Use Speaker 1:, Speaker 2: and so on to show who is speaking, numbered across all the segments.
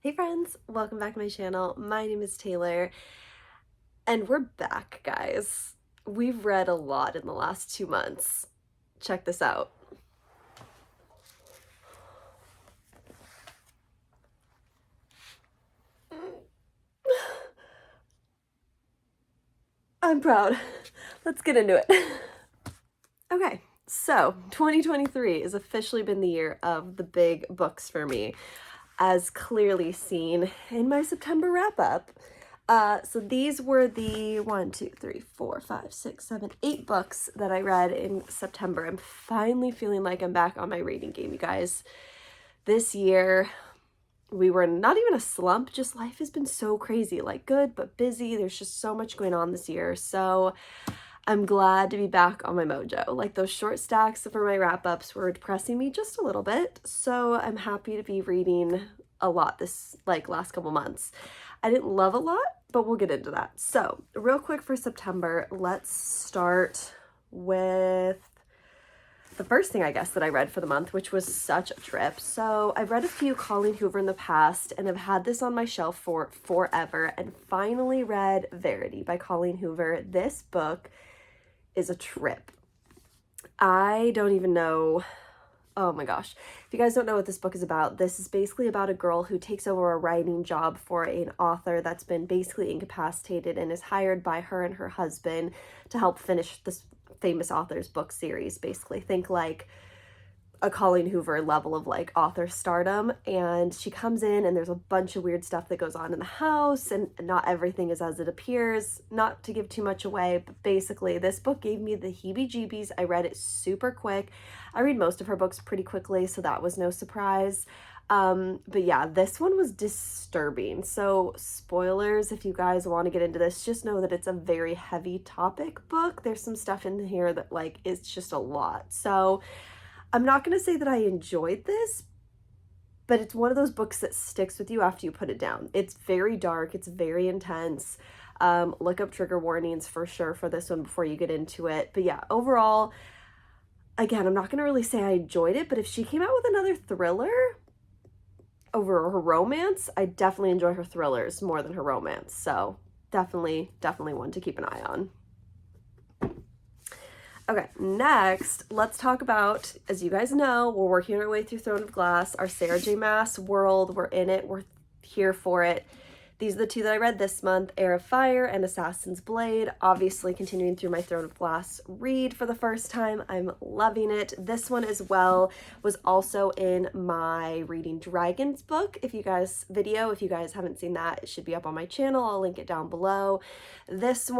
Speaker 1: Hey friends, welcome back to my channel. My name is Taylor, and we're back, guys. We've read a lot in the last 2 months. Check this out. I'm proud. Let's get into it. Okay, so 2023 has officially been the year of the big books for me, as clearly seen in my September wrap-up. So these were the 8 books that I read in September. I'm finally feeling like I'm back on my reading game, you guys. This year, we were not even a slump, just life has been so crazy, like good but busy. There's just so much going on this year. So I'm glad to be back on my mojo. Like those short stacks for my wrap-ups were depressing me just a little bit. So I'm happy to be reading a lot this last couple months. I didn't love a lot, but we'll get into that. So real quick for September, let's start with the first thing I guess that I read for the month, which was such a trip. So I've read a few Colleen Hoover in the past and have had this on my shelf for forever, and finally read Verity by Colleen Hoover. This book is a trip. I don't even know. Oh my gosh. If you guys don't know what this book is about, this is basically about a girl who takes over a writing job for an author that's been basically incapacitated and is hired by her and her husband to help finish this famous author's book series. Basically, think like a Colleen Hoover level of author stardom. And she comes in and there's a bunch of weird stuff that goes on in the house, and not everything is as it appears. Not to give too much away, but basically this book gave me the heebie-jeebies. I read it super quick. I read most of her books pretty quickly, so that was no surprise. But yeah, this one was disturbing. So spoilers, if you guys want to get into this, just know that it's a very heavy topic book. There's some stuff in here that it's just a lot. So I'm not going to say that I enjoyed this, but it's one of those books that sticks with you after you put it down. It's very dark. It's very intense. Look up trigger warnings for sure for this one before you get into it. But yeah, overall, again, I'm not going to really say I enjoyed it, but if she came out with another thriller over her romance, I definitely enjoy her thrillers more than her romance. So definitely one to keep an eye on. Okay, next, let's talk about, as you guys know, we're working our way through Throne of Glass, our Sarah J. Maas world. We're in it. We're here for it. These are the two that I read this month, Heir of Fire and Assassin's Blade. Obviously, continuing through my Throne of Glass read for the first time. I'm loving it. This one as well was also in my Reading Dragons book. If you guys haven't seen that, it should be up on my channel. I'll link it down below. This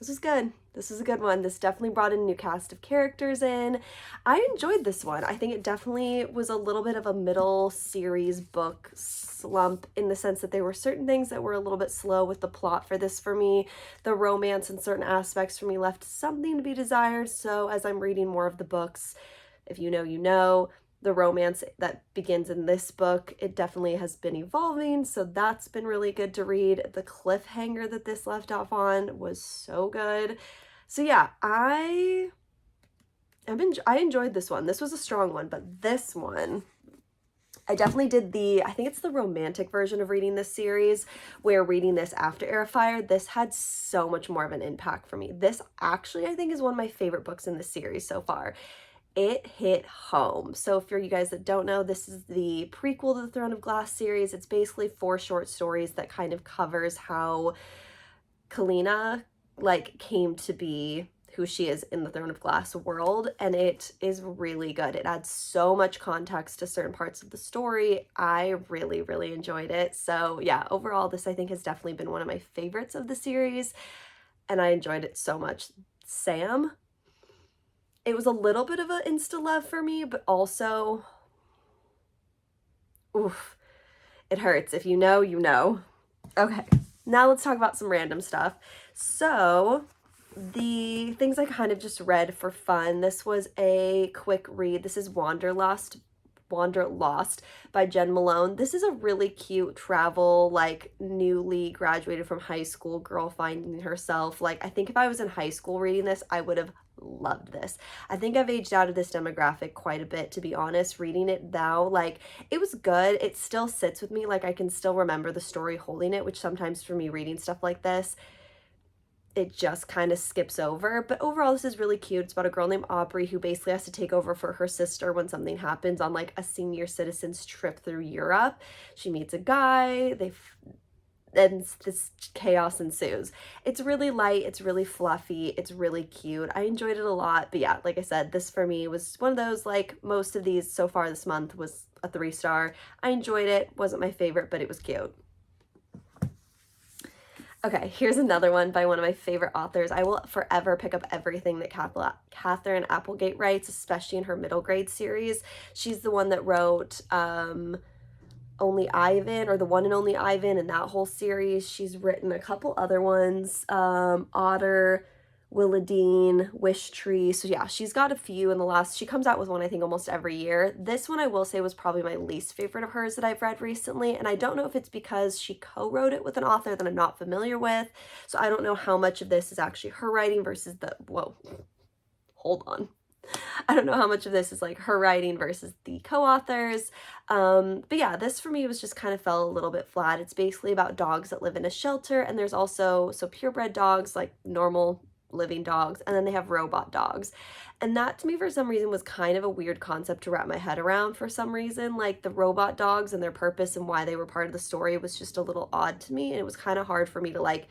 Speaker 1: was good. This was a good one. This definitely brought a new cast of characters in. I enjoyed this one. I think it definitely was a little bit of a middle series book slump in the sense that there were certain things that were a little bit slow with the plot for this for me. The romance and certain aspects for me left something to be desired. So as I'm reading more of the books, if you know, you know. The romance that begins in this book, it definitely has been evolving, so that's been really good to read. The cliffhanger that this left off on was so good. So yeah, I enjoyed this one. This was a strong one, but this one, I definitely did I think it's the romantic version of reading this series, where reading this after Heir of Fire, this had so much more of an impact for me. This actually, I think, is one of my favorite books in the series so far. It hit home. So for you guys that don't know, this is the prequel to the Throne of Glass series. It's basically 4 short stories that kind of covers how Kalina came to be who she is in the Throne of Glass world, and it is really good. It adds so much context to certain parts of the story. I really enjoyed it. So yeah, overall this I think has definitely been one of my favorites of the series, and I enjoyed it so much. Sam, it was a little bit of an insta love for me, but also, oof, it hurts. If you know, you know. Okay, now let's talk about some random stuff. So the things I kind of just read for fun. This was a quick read. This is Wanderlust by Jen Malone. This is a really cute travel, newly graduated from high school girl finding herself. I think if I was in high school reading this, I would have loved this. I think I've aged out of this demographic quite a bit, to be honest. Reading it now, like, it was good. It still sits with me. Like, I can still remember the story holding it, which sometimes for me reading stuff like this, it just kind of skips over. But overall, this is really cute. It's about a girl named Aubrey who basically has to take over for her sister when something happens on like a senior citizen's trip through Europe. She meets a guy, and this chaos ensues. It's really light, it's really fluffy, it's really cute. I enjoyed it a lot. But yeah, like I said, this for me was one of those, like most of these so far this month, was a 3-star. I enjoyed it. Wasn't my favorite, but it was cute. Okay, here's another one by one of my favorite authors. I will forever pick up everything that Katherine Applegate writes, especially in her middle grade series. She's the one that wrote Only Ivan, or The One and Only Ivan, and that whole series. She's written a couple other ones, Otter, Willadine, Wish Tree. So yeah, she's got a few in the last, she comes out with one I think almost every year. This one I will say was probably my least favorite of hers that I've read recently, and I don't know if it's because she co-wrote it with an author that I'm not familiar with, so I don't know how much of this is actually her writing versus the, whoa, hold on. I don't know how much of this is like her writing versus the co-authors. But yeah, this for me was just kind of fell a little bit flat. It's basically about dogs that live in a shelter, and there's also, so purebred dogs, like normal living dogs, and then they have robot dogs. And that to me for some reason was kind of a weird concept to wrap my head around for some reason. Like the robot dogs and their purpose and why they were part of the story was just a little odd to me, and it was kind of hard for me to like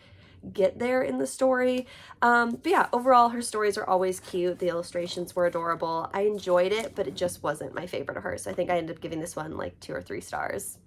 Speaker 1: get there in the story. But yeah, overall her stories are always cute. The illustrations were adorable. I enjoyed it, but it just wasn't my favorite of hers. So I think I ended up giving this one like 2 or 3 stars.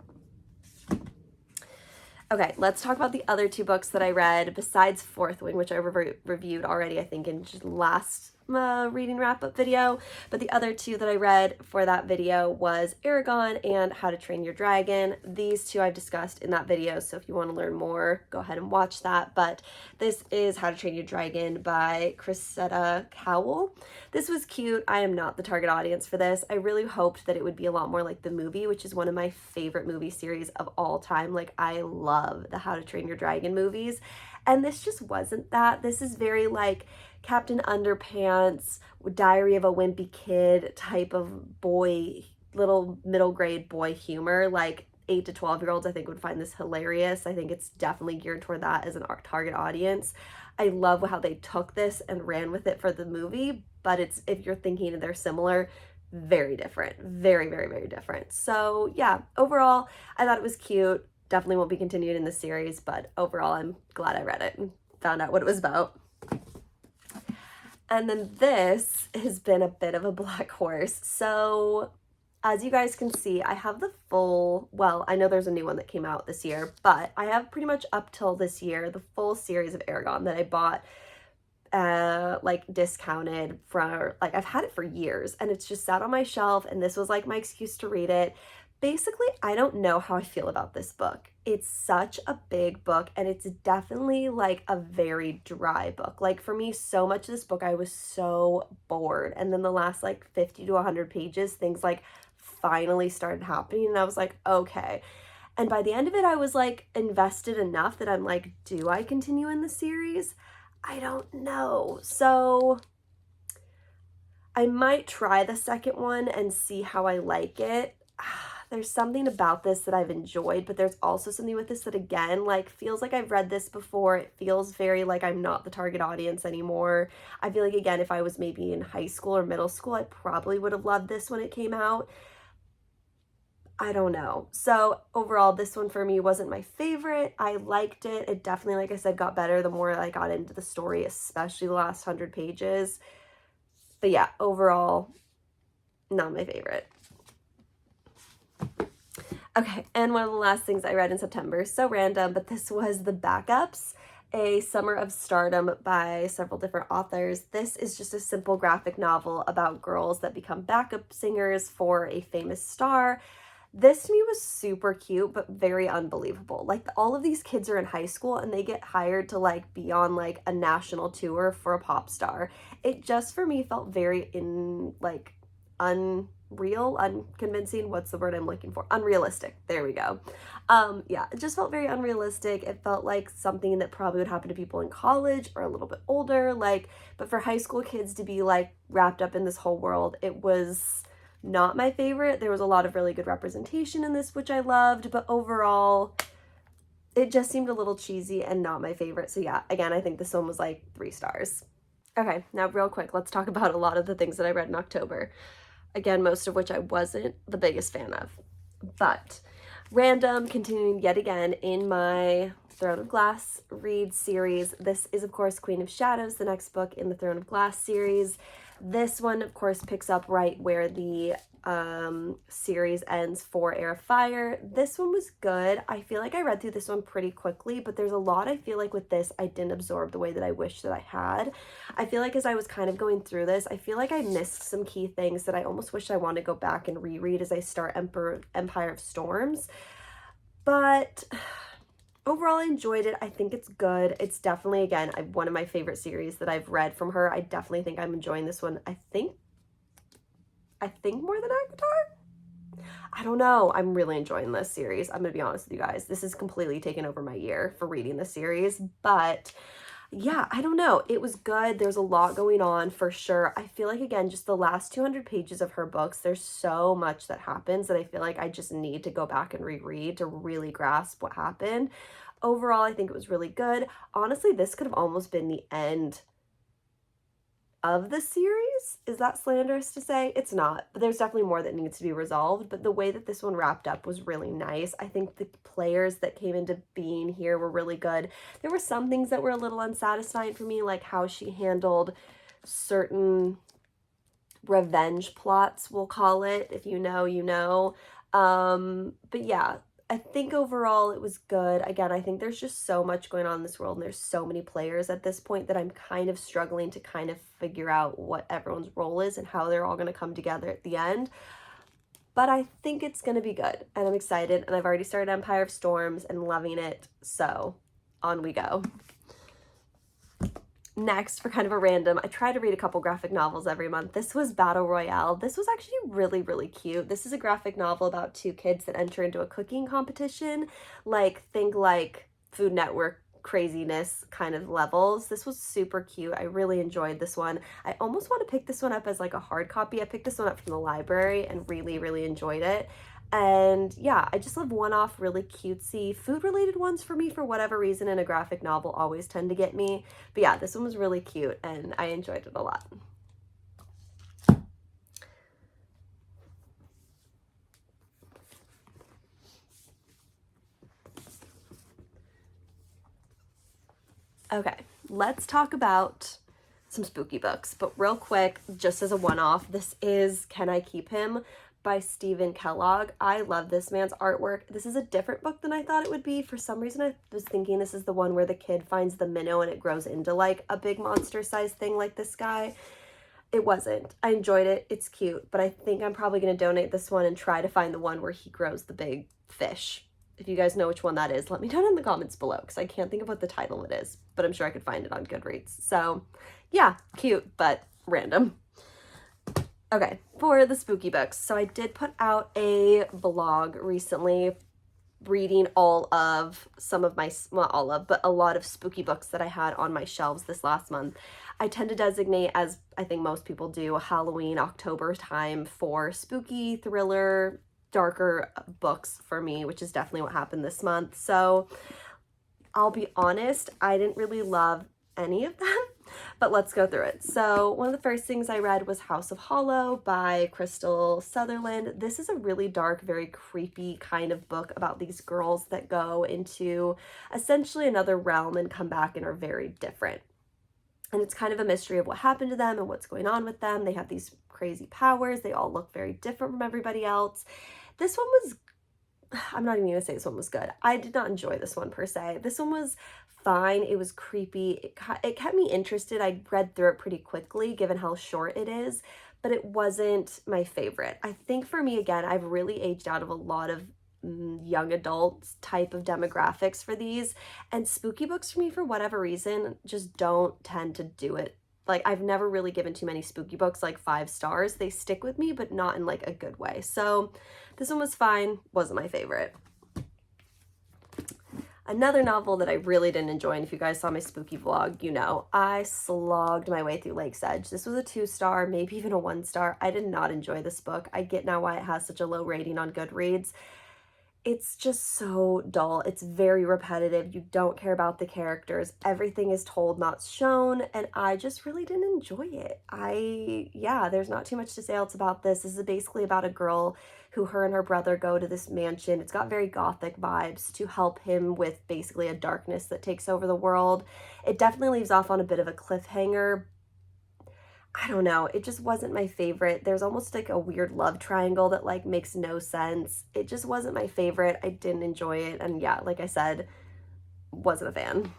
Speaker 1: Okay, let's talk about the other 2 books that I read besides Fourth Wing, which I reviewed already, I think, in last reading wrap-up video. But the other 2 that I read for that video was Eragon and How to Train Your Dragon. These 2 I've discussed in that video, so if you want to learn more, go ahead and watch that. But this is How to Train Your Dragon by Cressida Cowell. This was cute. I am not the target audience for this. I really hoped that it would be a lot more like the movie, which is one of my favorite movie series of all time. Like, I love the How to Train Your Dragon movies, and this just wasn't that. This is very like Captain Underpants, Diary of a Wimpy Kid type of boy, little middle grade boy humor. Like 8 to 12-year-olds I think would find this hilarious. I think it's definitely geared toward that as an target audience. I love how they took this and ran with it for the movie, but it's, if you're thinking they're similar, very different. Very, very, very different. So yeah, overall, I thought it was cute. Definitely won't be continued in the series, but overall, I'm glad I read it and found out what it was about. And then this has been a bit of a black horse. So as you guys can see, I have the full, well, I know there's a new one that came out this year, but I have pretty much up till this year, the full series of Eragon that I bought like discounted for, like, I've had it for years, and it's just sat on my shelf, and this was like my excuse to read it. Basically, I don't know how I feel about this book. It's such a big book, and it's definitely like a very dry book. Like for me, so much of this book, I was so bored. And then the last like 50 to 100 pages, things like finally started happening, and I was like, okay. And by the end of it, I was like invested enough that I'm like, do I continue in the series? I don't know. So I might try the second one and see how I like it. There's something about this that I've enjoyed, but there's also something with this that, again, like feels like I've read this before. It feels very like I'm not the target audience anymore. I feel like, again, if I was maybe in high school or middle school, I probably would have loved this when it came out. I don't know. So overall, this one for me wasn't my favorite. I liked it. It definitely, like I said, got better the more I got into the story, especially the last 100 pages. But yeah, overall, not my favorite. Okay, and one of the last things I read in September, so random, but this was The Backups, A Summer of Stardom by several different authors. This is just a simple graphic novel about girls that become backup singers for a famous star. This to me was super cute, but very unbelievable. Like, all of these kids are in high school and they get hired to like be on like a national tour for a pop star. It just for me felt very unconvincing. What's the word I'm looking for? Unrealistic. There we go. Yeah, it just felt very unrealistic. It felt like something that probably would happen to people in college or a little bit older, like, but for high school kids to be like wrapped up in this whole world, it was not my favorite. There was a lot of really good representation in this, which I loved, but overall, it just seemed a little cheesy and not my favorite. So yeah, again, I think this one was like 3 stars. Okay, now real quick, let's talk about a lot of the things that I read in October. Again, most of which I wasn't the biggest fan of. But random, continuing yet again in my Throne of Glass read series. This is, of course, Queen of Shadows, the next book in the Throne of Glass series. This one, of course, picks up right where the series ends for Heir of Fire. This one was good. I feel like I read through this one pretty quickly, but there's a lot I feel like with this I didn't absorb the way that I wish that I had. I feel like as I was kind of going through this, I feel like I missed some key things that I almost wish I want to go back and reread as I start Empire of Storms. But overall, I enjoyed it. I think it's good. It's definitely, again, one of my favorite series that I've read from her. I definitely think I'm enjoying this one. I think more than Avatar? I don't know. I'm really enjoying this series. I'm going to be honest with you guys. This has completely taken over my year for reading this series. But yeah, I don't know. It was good. There's a lot going on for sure. I feel like, again, just the last 200 pages of her books, there's so much that happens that I feel like I just need to go back and reread to really grasp what happened. Overall, I think it was really good. Honestly, this could have almost been the end of the series. Is that slanderous to say? It's not, but there's definitely more that needs to be resolved. But the way that this one wrapped up was really nice. I think the players that came into being here were really good. There were some things that were a little unsatisfying for me, like how she handled certain revenge plots, we'll call it. If you know, you know. But yeah, I think overall it was good. Again, I think there's just so much going on in this world and there's so many players at this point that I'm kind of struggling to kind of figure out what everyone's role is and how they're all going to come together at the end. But I think it's going to be good and I'm excited, and I've already started Empire of Storms and loving it. So on we go. Next, for kind of a random, I try to read a couple graphic novels every month. This was Battle Royale. This was actually really, really cute. This is a graphic novel about 2 kids that enter into a cooking competition. Think like Food Network craziness kind of levels. This was super cute. I really enjoyed this one. I almost want to pick this one up as like a hard copy. I picked this one up from the library and really, really enjoyed it. And yeah, I just love one-off, really cutesy food-related ones for me for whatever reason, in a graphic novel always tend to get me. But yeah, this one was really cute and I enjoyed it a lot. Okay, let's talk about some spooky books. But real quick, just as a one-off, this is Can I Keep Him by Stephen Kellogg. I love this man's artwork. This is a different book than I thought it would be. For some reason, I was thinking this is the one where the kid finds the minnow and it grows into like a big monster-sized thing like this guy. It wasn't. I enjoyed it. It's cute, but I think I'm probably going to donate this one and try to find the one where he grows the big fish. If you guys know which one that is, let me know in the comments below, because I can't think of what the title it is, but I'm sure I could find it on Goodreads. So yeah, cute, but random. Okay, for the spooky books. So I did put out a vlog recently reading all of some of my, not all of, but a lot of spooky books that I had on my shelves this last month. I tend to designate, as I think most people do, Halloween, October time for spooky, thriller, darker books for me, which is definitely what happened this month. So I'll be honest, I didn't really love any of them, but let's go through it. So one of the first things I read was House of Hollow by Crystal Sutherland. This is a really dark, very creepy kind of book about these girls that go into essentially another realm and come back and are very different. And it's kind of a mystery of what happened to them and what's going on with them. They have these crazy powers. They all look very different from everybody else. This one was, I'm not even going to say this one was good. I did not enjoy this one per se. This one was fine. It was creepy. It kept me interested. I read through it pretty quickly given how short it is, but it wasn't my favorite. I think for me, again, I've really aged out of a lot of young adults type of demographics for these, and spooky books for me, for whatever reason, just don't tend to do it like, I've never really given too many spooky books like 5 stars. They stick with me, but not in like a good way. So this one was fine, wasn't my favorite. Another novel that I really didn't enjoy, and if you guys saw my spooky vlog, you know, I slogged my way through Lake's Edge. This was a 2-star, maybe even a 1-star. I did not enjoy this book. I get now why it has such a low rating on Goodreads. It's just so dull. It's very repetitive. You don't care about the characters. Everything is told, not shown, and I just really didn't enjoy it. Yeah, there's not too much to say else about this. This is basically about a girl who her and her brother go to this mansion. It's got very gothic vibes to help him with basically a darkness that takes over the world. It definitely leaves off on a bit of a cliffhanger. I don't know, it just wasn't my favorite. There's almost like a weird love triangle that like makes no sense. It just wasn't my favorite. I didn't enjoy it. And yeah, like I said, wasn't a fan.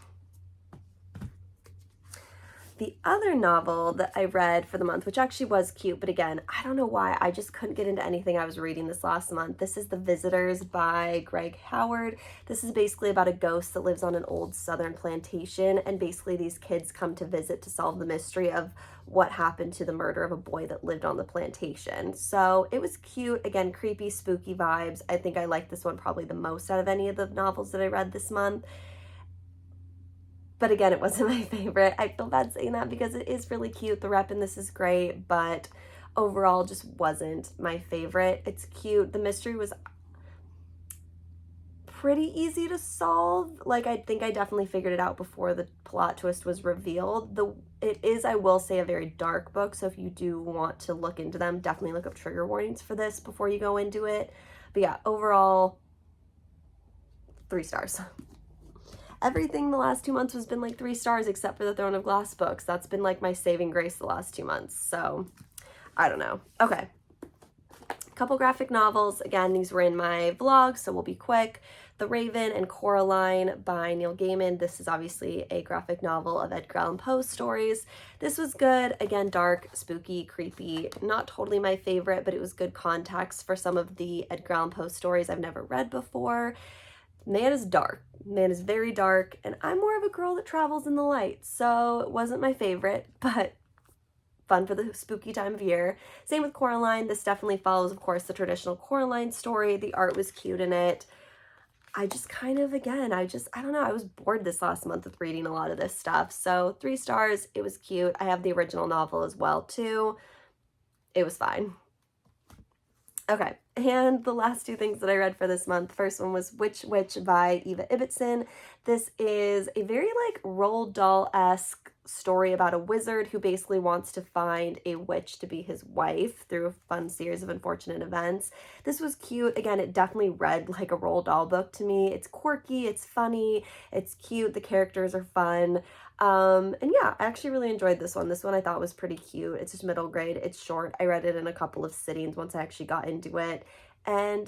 Speaker 1: The other novel that I read for the month, which actually was cute, but again, I don't know why, I just couldn't get into anything I was reading this last month. This is The Visitors by Greg Howard. This is basically about a ghost that lives on an old southern plantation, and basically these kids come to visit to solve the mystery of what happened to the murder of a boy that lived on the plantation. So it was cute, again, creepy, spooky vibes. I think I liked this one probably the most out of any of the novels that I read this month. But again, it wasn't my favorite. I feel bad saying that because it is really cute. The rep in this is great, but overall just wasn't my favorite. It's cute. The mystery was pretty easy to solve. Like, I think I definitely figured it out before the plot twist was revealed. It is, I will say, a very dark book, so if you do want to look into them, definitely look up trigger warnings for this before you go into it. But yeah, overall, 3 stars. Everything the last 2 months has been like 3 stars except for the Throne of Glass books. That's been like my saving grace the last 2 months. So I don't know. Okay. Couple graphic novels. Again, these were in my vlog, so we'll be quick. The Raven and Coraline by Neil Gaiman. This is obviously a graphic novel of Edgar Allan Poe's stories. This was good. Again, dark, spooky, creepy. Not totally my favorite, but it was good context for some of the Edgar Allan Poe stories I've never read before. Man is dark. Man is very dark, and I'm more of a girl that travels in the light, so it wasn't my favorite, but fun for the spooky time of year. Same with Coraline. This definitely follows, of course, the traditional Coraline story. The art was cute in it. I just kind of, again, I don't know, I was bored this last month with reading a lot of this stuff, so 3 stars. It was cute. I have the original novel as well, too. It was fine. Okay, and the last 2 things that I read for this month. First one was Witch Witch by Eva Ibbotson. This is a very like Roald Dahl-esque story about a wizard who basically wants to find a witch to be his wife through a fun series of unfortunate events. This was cute. Again, it definitely read like a Roald Dahl book to me. It's quirky, it's funny, it's cute, the characters are fun. And yeah, I actually really enjoyed this one. This one I thought was pretty cute. It's just middle grade. It's short. I read it in a couple of sittings once I actually got into it. And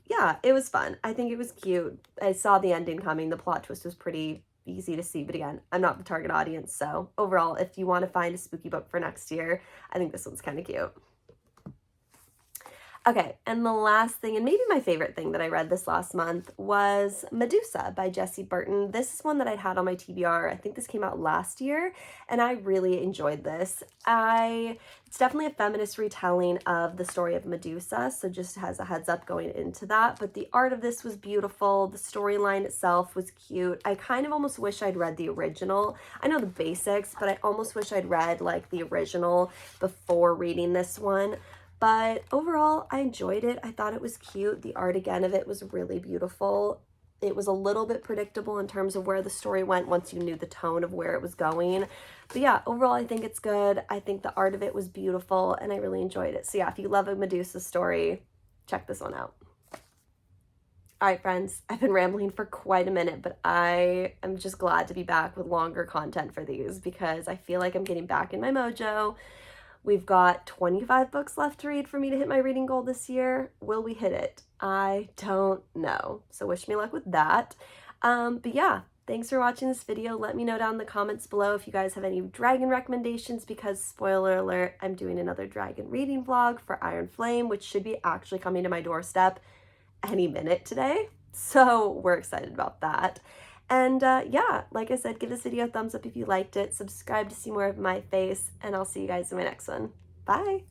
Speaker 1: yeah, it was fun. I think it was cute. I saw the ending coming. The plot twist was pretty easy to see, but again, I'm not the target audience. So overall, if you want to find a spooky book for next year, I think this one's kind of cute. Okay, and the last thing, and maybe my favorite thing that I read this last month, was Medusa by Jessie Burton. This is one that I'd had on my TBR. I think this came out last year, and I really enjoyed this. It's definitely a feminist retelling of the story of Medusa, so just as a heads up going into that. But the art of this was beautiful. The storyline itself was cute. I kind of almost wish I'd read the original. I know the basics, but I almost wish I'd read like the original before reading this one. But overall, I enjoyed it. I thought it was cute. The art, again, of it was really beautiful. It was a little bit predictable in terms of where the story went once you knew the tone of where it was going. But yeah, overall, I think it's good. I think the art of it was beautiful, and I really enjoyed it. So yeah, if you love a Medusa story, check this one out. All right, friends, I've been rambling for quite a minute, but I am just glad to be back with longer content for these because I feel like I'm getting back in my mojo. We've got 25 books left to read for me to hit my reading goal this year. Will we hit it? I don't know. So wish me luck with that. But yeah, thanks for watching this video. Let me know down in the comments below if you guys have any dragon recommendations because, spoiler alert, I'm doing another dragon reading vlog for Iron Flame, which should be actually coming to my doorstep any minute today. So we're excited about that. And yeah, like I said, give this video a thumbs up if you liked it, subscribe to see more of my face, and I'll see you guys in my next one. Bye!